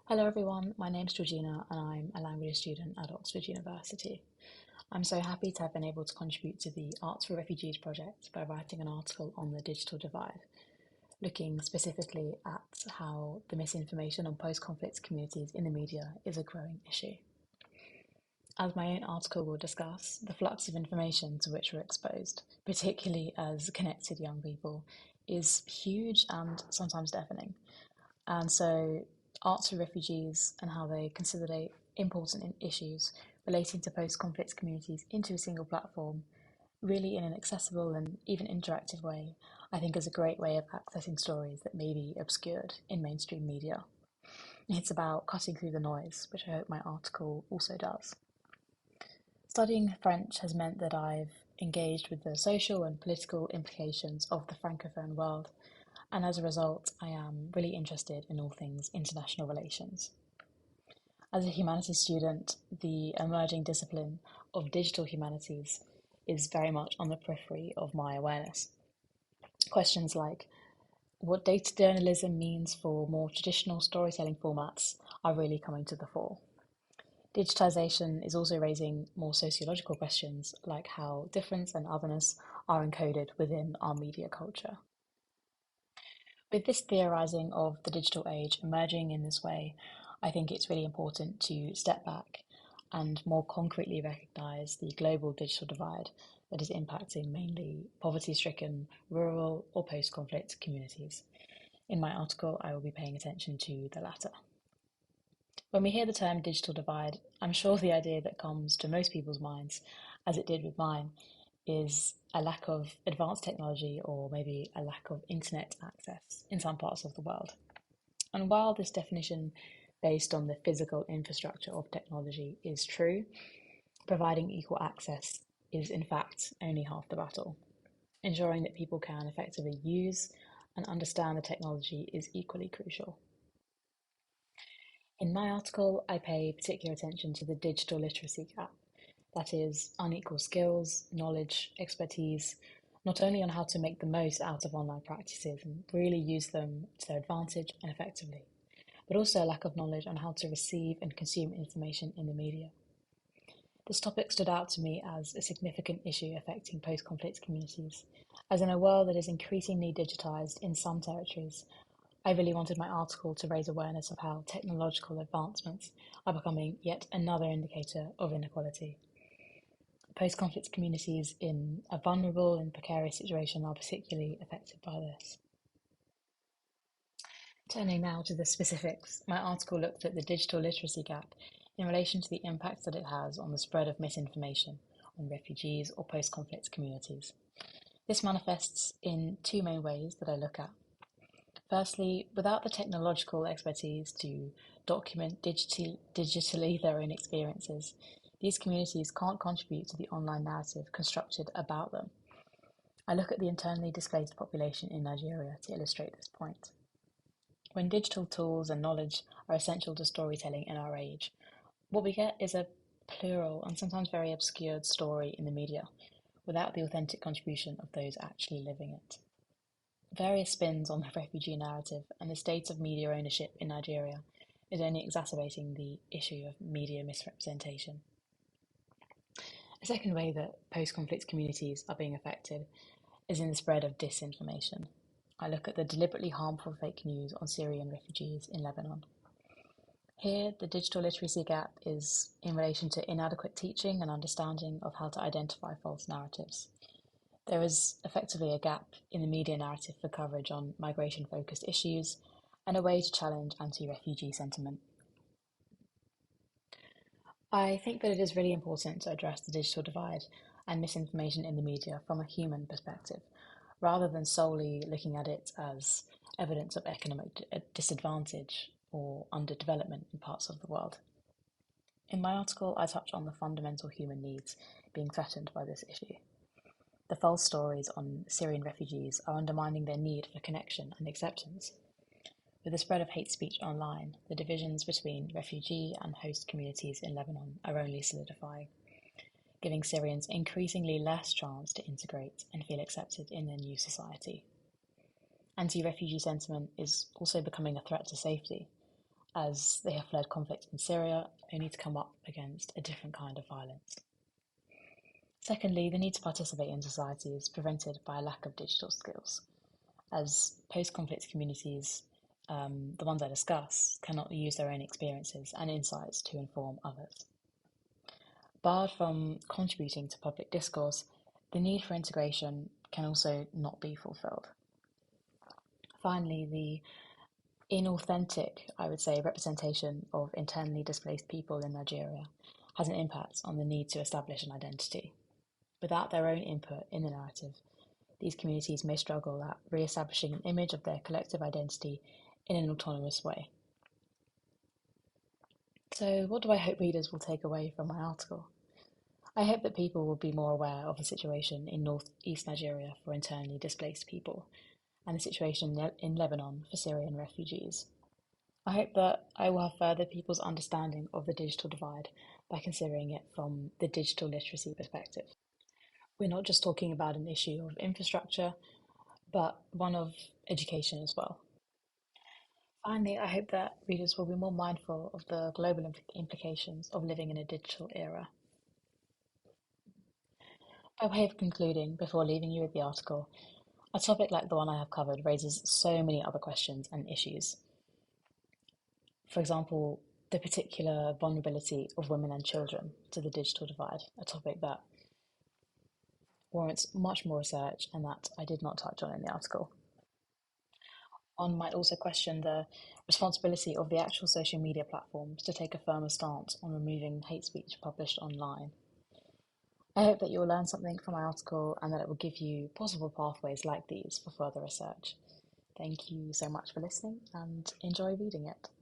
Hello everyone, my name's Georgina and I'm a language student at Oxford University. I'm so happy to have been able to contribute to the Arts for Refugees project by writing an article on the digital divide, looking specifically at how the misinformation on post-conflict communities in the media is a growing issue. As my own article will discuss, the flux of information to which we're exposed, particularly as connected young people, is huge and sometimes deafening. And so Arts for Refugees and how they consolidate important issues relating to post-conflict communities into a single platform, really in an accessible and even interactive way, I think is a great way of accessing stories that may be obscured in mainstream media. It's about cutting through the noise, which I hope my article also does. Studying French has meant that I've engaged with the social and political implications of the Francophone world, and as a result, I am really interested in all things international relations. As a humanities student, the emerging discipline of digital humanities is very much on the periphery of my awareness. Questions like what data journalism means for more traditional storytelling formats are really coming to the fore. Digitization is also raising more sociological questions like how difference and otherness are encoded within our media culture. With this theorizing of the digital age emerging in this way, I think it's really important to step back and more concretely recognize the global digital divide that is impacting mainly poverty-stricken, rural or post-conflict communities. In my article, I will be paying attention to the latter. When we hear the term digital divide, I'm sure the idea that comes to most people's minds, as it did with mine, is a lack of advanced technology or maybe a lack of internet access in some parts of the world. And while this definition based on the physical infrastructure of technology is true, providing equal access is in fact only half the battle. Ensuring that people can effectively use and understand the technology is equally crucial. In my article, I pay particular attention to the digital literacy gap. That is, unequal skills, knowledge, expertise, not only on how to make the most out of online practices and really use them to their advantage and effectively, but also a lack of knowledge on how to receive and consume information in the media. This topic stood out to me as a significant issue affecting post-conflict communities, as in a world that is increasingly digitized in some territories, I really wanted my article to raise awareness of how technological advancements are becoming yet another indicator of inequality. Post-conflict communities in a vulnerable and precarious situation are particularly affected by this. Turning now to the specifics, my article looked at the digital literacy gap in relation to the impact that it has on the spread of misinformation on refugees or post-conflict communities. This manifests in two main ways that I look at. Firstly, without the technological expertise to document digitally their own experiences, these communities can't contribute to the online narrative constructed about them. I look at the internally displaced population in Nigeria to illustrate this point. When digital tools and knowledge are essential to storytelling in our age, what we get is a plural and sometimes very obscured story in the media, without the authentic contribution of those actually living it. Various spins on the refugee narrative and the state of media ownership in Nigeria is only exacerbating the issue of media misrepresentation. A second way that post-conflict communities are being affected is in the spread of disinformation. I look at the deliberately harmful fake news on Syrian refugees in Lebanon. Here, the digital literacy gap is in relation to inadequate teaching and understanding of how to identify false narratives. There is effectively a gap in the media narrative for coverage on migration-focused issues and a way to challenge anti-refugee sentiment. I think that it is really important to address the digital divide and misinformation in the media from a human perspective, rather than solely looking at it as evidence of economic disadvantage or underdevelopment in parts of the world. In my article, I touch on the fundamental human needs being threatened by this issue. The false stories on Syrian refugees are undermining their need for connection and acceptance. With the spread of hate speech online, the divisions between refugee and host communities in Lebanon are only solidifying, giving Syrians increasingly less chance to integrate and feel accepted in their new society. Anti-refugee sentiment is also becoming a threat to safety, as they have fled conflict in Syria, only to come up against a different kind of violence. Secondly, the need to participate in society is prevented by a lack of digital skills, as post-conflict communities, the ones I discuss, cannot use their own experiences and insights to inform others. Barred from contributing to public discourse, the need for integration can also not be fulfilled. Finally, the inauthentic, I would say, representation of internally displaced people in Nigeria has an impact on the need to establish an identity. Without their own input in the narrative, these communities may struggle at re-establishing an image of their collective identity in an autonomous way. So, what do I hope readers will take away from my article? I hope that people will be more aware of the situation in northeast Nigeria for internally displaced people and the situation in Lebanon for Syrian refugees. I hope that I will have furthered people's understanding of the digital divide by considering it from the digital literacy perspective. We're not just talking about an issue of infrastructure, but one of education as well. Finally, I hope that readers will be more mindful of the global implications of living in a digital era. By way of concluding, before leaving you with the article, a topic like the one I have covered raises so many other questions and issues. For example, the particular vulnerability of women and children to the digital divide, a topic that warrants much more research and that I did not touch on in the article. One might also question the responsibility of the actual social media platforms to take a firmer stance on removing hate speech published online. I hope that you will learn something from my article and that it will give you possible pathways like these for further research. Thank you so much for listening and enjoy reading it.